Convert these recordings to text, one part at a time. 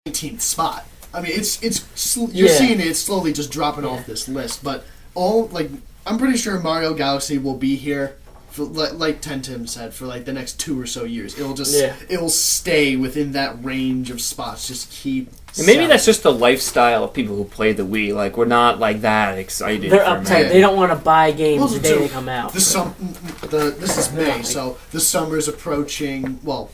19th spot. I mean, you're seeing it's slowly just dropping off this list, but I'm pretty sure Mario Galaxy will be here for, like Tentim said, for like the next 2 or so years. It'll stay within that range of spots. Just keep. And maybe that's just the lifestyle of people who play the Wii. Like, we're not like that excited. They're uptight. They don't want to buy games the day they come out. This is May, so the summer's approaching. Well,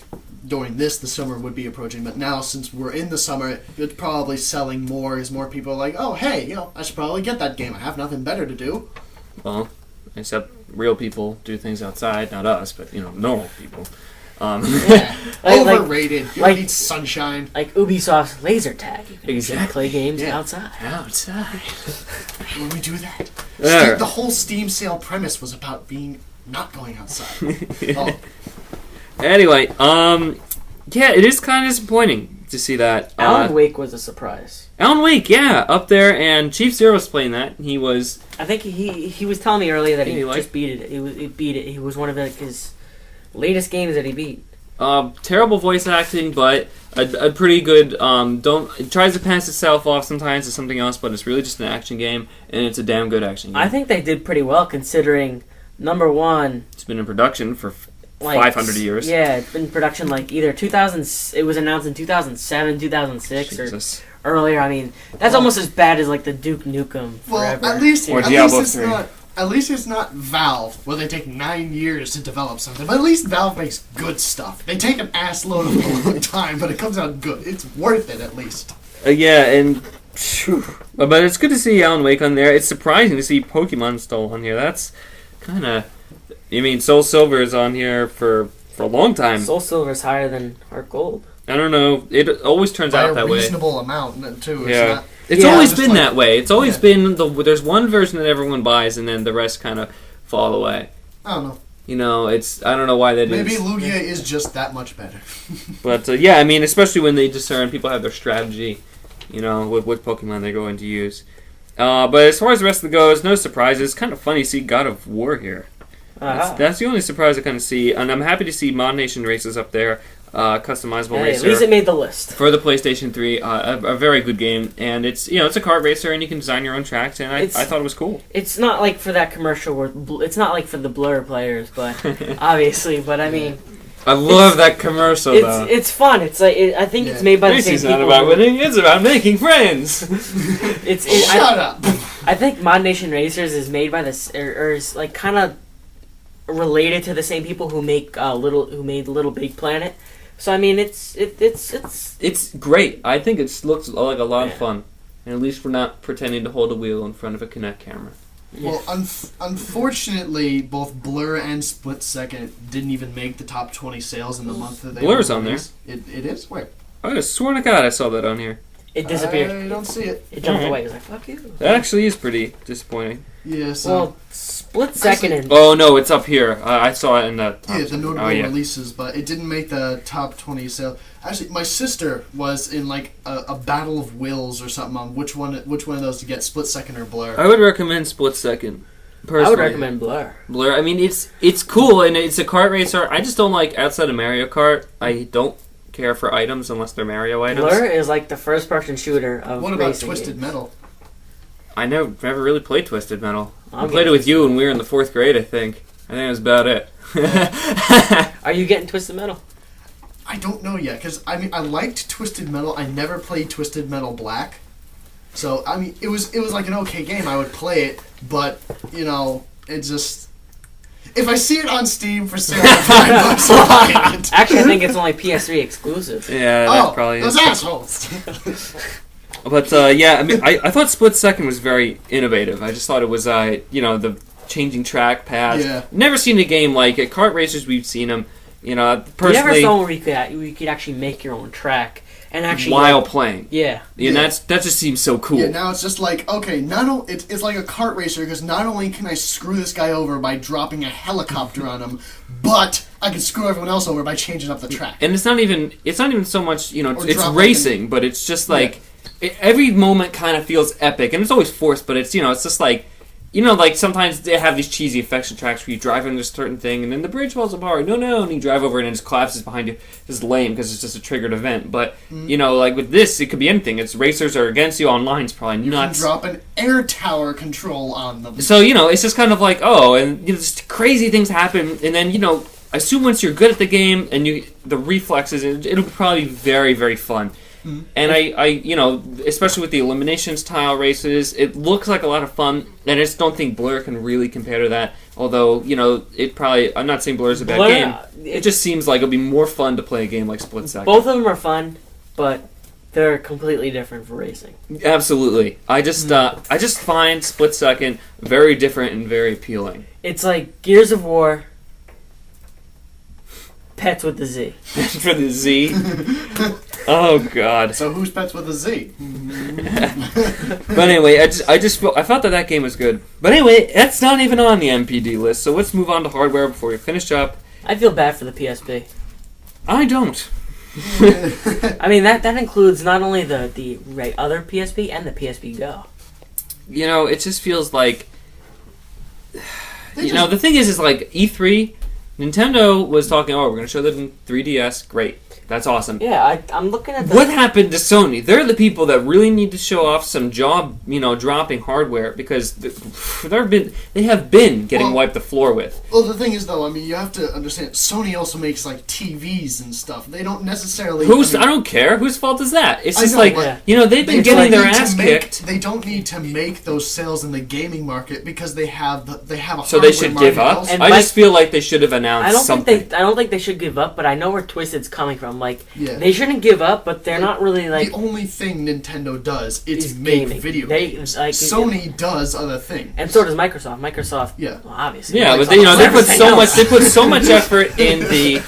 during the summer would be approaching, but now since we're in the summer, it's probably selling more as more people are like, oh, hey, I should probably get that game. I have nothing better to do. Well, except real people do things outside, not us, but normal people. Overrated. You don't need sunshine. Like Ubisoft's laser tag. You can play games outside. Outside. When we do that. The whole Steam sale premise was about not going outside. Anyway, it is kind of disappointing to see that. Alan Wake was a surprise. Alan Wake, up there, and Chief Zero was playing that. He was. I think he was telling me earlier that he just beat it. He beat it. He was one of his latest games that he beat. Terrible voice acting, but a pretty good. It tries to pass itself off sometimes as something else, but it's really just an action game, and it's a damn good action game. I think they did pretty well considering. Number one, it's been in production for 500 years. Yeah, it's been in production either 2000. It was announced in 2007, 2006, Jesus. Or earlier. I mean, that's almost as bad as the Duke Nukem Forever. Well, at least Diablo 3. At least it's not Valve, where they take 9 years to develop something. But at least Valve makes good stuff. They take an ass load of a long time, but it comes out good. It's worth it, at least. But it's good to see Alan Wake on there. It's surprising to see Pokemon still on here. That's kind of... Soul Silver is on here for a long time. Soul Silver is higher than Heart Gold. I don't know. It always turns out that way. By a reasonable amount, too. It's always been that way. It's always been there's one version that everyone buys, and then the rest kind of fall away. I don't know. I don't know why that is. Maybe Lugia is just that much better. But especially when they discern, people have their strategy, with what Pokemon they're going to use. But as far as the rest of it goes, no surprises. It's kind of funny to see God of War here. That's the only surprise I kind of see, and I'm happy to see Mod Nation Races up there. Customizable racer. At least it made the list for the PlayStation 3. A very good game, and it's it's a kart racer, and you can design your own tracks. And I thought it was cool. It's not like for that commercial where it's not like for the Blur players, but obviously. But I mean, I love that commercial. It's fun. It's I think it's made by the same people. It's not about winning. It's about making friends. Shut up. I think Mod Nation Racers is made by this, or is kind of related to the same people who made Little Big Planet. So I mean, it's great. I think it looks like a lot of fun, and at least we're not pretending to hold a wheel in front of a Kinect camera. Well, unfortunately, both Blur and Split Second didn't even make the top 20 sales in the month that they Blur's on there. It is? Where? I swear to God I saw that on here. It disappeared. I don't see it. It jumped away. It was like, fuck you. That actually is pretty disappointing. Yeah, so... Well, Split Second Oh, no, it's up here. I saw it in the top. Yeah, the notable releases, but it didn't make the top 20 sales. Actually, my sister was in a battle of wills or something on which one of those to get, Split Second or Blur. I would recommend Split Second. Personally. I would recommend Blur. Blur, I mean, it's cool, and it's a kart racer. I just don't like, outside of Mario Kart, I don't care for items unless they're Mario items. Blur is the first-person shooter of What about racing Twisted games. Metal? I never really played Twisted Metal. I played it with you when we were in the 4th grade, I think. I think that was about it. Are you getting Twisted Metal? I don't know yet, because, I liked Twisted Metal. I never played Twisted Metal Black. So, it was like an okay game. I would play it, but, it just... If I see it on Steam for sale, $5, I'll buy it. Actually, I think it's only PS3 exclusive. Yeah, that probably is. Those assholes! But, I thought Split Second was very innovative. I just thought it was, the changing track paths. Yeah. Never seen a game like it. Kart racers, we've seen them. Personally... You never saw where you could actually make your own track. And actually, while playing. Yeah. And that just seems so cool. Yeah, now it's just okay, it's like a kart racer, because not only can I screw this guy over by dropping a helicopter on him, but I can screw everyone else over by changing up the track. And it's not even so much, it's racing, but it's just every moment kind of feels epic, and it's always forced, but it's, it's just you know, like sometimes they have these cheesy effects and tracks where you drive into a certain thing and then the bridge falls apart. No, and you drive over it and it just collapses behind you. It's lame because it's just a triggered event. But you know, like with this, it could be anything. It's racers are against you online. It's probably nuts. You can drop an air tower control on them. So you know, it's just kind of like and you know, just crazy things happen, and then you know, I assume once you're good at the game and the reflexes, it'll probably be very, very fun. Mm-hmm. And I, you know, especially with the elimination style races, it looks like a lot of fun. And I just don't think Blur can really compare to that. Although, you know, I'm not saying Blur's a bad game. It just seems like it'll be more fun to play a game like Split Second. Both of them are fun, but they're completely different for racing. Absolutely. I just find Split Second very different and very appealing. It's like Gears of War. Pets with the Z. For the Z? Oh, God. So who's Pets with a Z? But anyway, I felt that game was good. But anyway, that's not even on the MPD list, so let's move on to hardware before we finish up. I feel bad for the PSP. I don't. I mean, that includes not only the other PSP and the PSP Go. You know, it just feels like... You know, the thing is like E3... Nintendo was talking, we're going to show the 3DS. Great. That's awesome. Yeah, I'm looking at What happened to Sony? They're the people that really need to show off some dropping hardware because they have been getting wiped the floor with. Well, the thing is, though, I mean, you have to understand, Sony also makes, like, TVs and stuff. They don't necessarily... I don't care. Whose fault is that? It's just you know, they've been getting their ass kicked. They don't need to make those sales in the gaming market because they have a So they should give up? I just feel like they should have announced something. I don't think they should give up, but I know where Twisted's coming from. Like, they shouldn't give up, but they're not really like... The only thing Nintendo does is make gaming. Video games. Sony does other things. And so does Microsoft. Well, obviously. Yeah, but they put so much effort in the...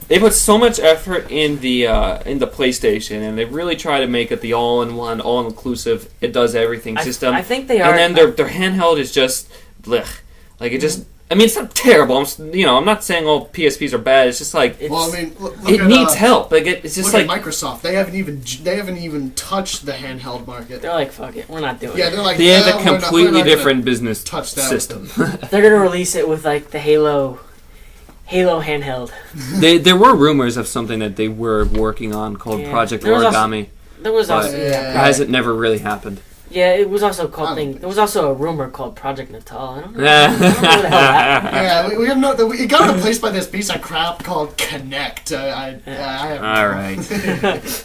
They put so much effort in the PlayStation, and they really try to make it the all-in-one, all-inclusive, it does everything system. I think they are... And then their handheld is just... blech. Like, it just... I mean, it's not terrible. I'm not saying all PSPs are bad. It's just like it needs help. Like it's just look at Microsoft. They haven't even touched the handheld market. They're like, fuck it, we're not doing it. Yeah, they're like, they have a completely different business system. They're gonna release it with like the Halo handheld. There were rumors of something that they were working on called Project Origami. There was also it never really happened. Yeah, it was also called There was also a rumor called Project Natal. I don't know what the hell that Yeah, we have it got replaced by this piece of crap called Kinect. All right.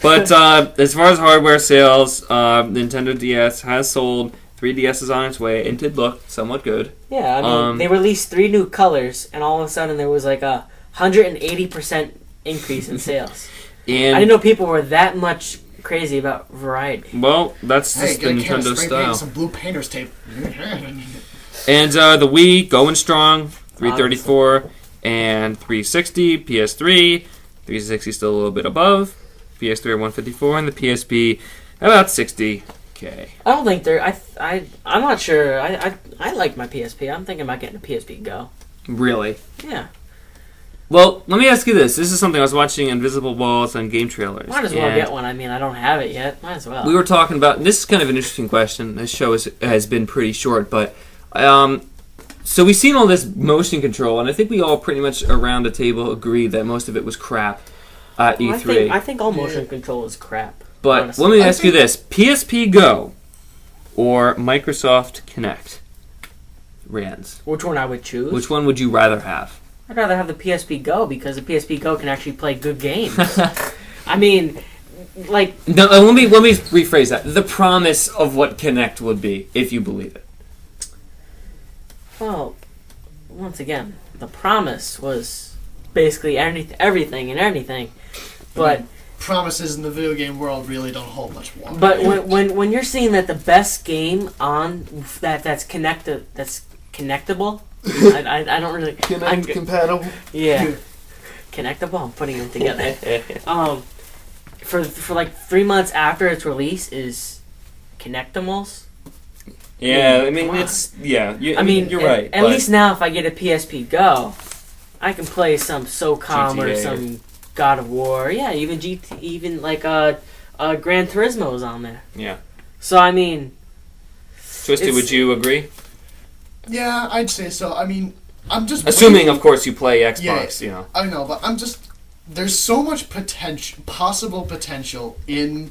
But as far as hardware sales, Nintendo DS has sold. 3DS is on its way. It did look somewhat good. Yeah, I mean, they released 3 new colors, and all of a sudden there was like a 180% increase in sales. And I didn't know people were that much crazy about variety. Well, that's just the Nintendo style. Some blue painter's tape. And the Wii going strong, 334 and 360, PS3, 360 still a little bit above, PS3 at 154, and the PSP about 60K. I don't think they're. I'm not sure. I like my PSP. I'm thinking about getting a PSP Go. Really? Yeah. Well, let me ask you this. This is something I was watching Invisible Walls on game trailers. Might as well get one. I mean, I don't have it yet. Might as well. We were talking about... This is kind of an interesting question. This show has been pretty short, but... so we've seen all this motion control, and I think we all pretty much around the table agree that most of it was crap at E3. I think all motion control is crap. But honestly, let me ask you this. PSP Go or Microsoft Kinect? Rans. Which one I would choose? Which one would you rather have? I'd rather have the PSP Go because the PSP Go can actually play good games. I mean, like... No, let me rephrase that. The promise of what Kinect would be, if you believe it. Well, once again, the promise was basically everything and anything. But... promises in the video game world really don't hold much water. But when you're seeing that the best game on that's connectable... I don't really... compatible? Yeah. Connectable? I'm putting them together. For like 3 months after its release is Connectimals. Yeah, I mean, it's... Yeah, you're right. At least now if I get a PSP Go, I can play some SOCOM GTA or some God of War. Yeah, even like Gran Turismo is on there. Yeah. So, I mean... Twisted, would you agree? Yeah, I'd say so. I mean, I'm just Assuming, of course, you play Xbox. You know. I know, but there's so much possible potential in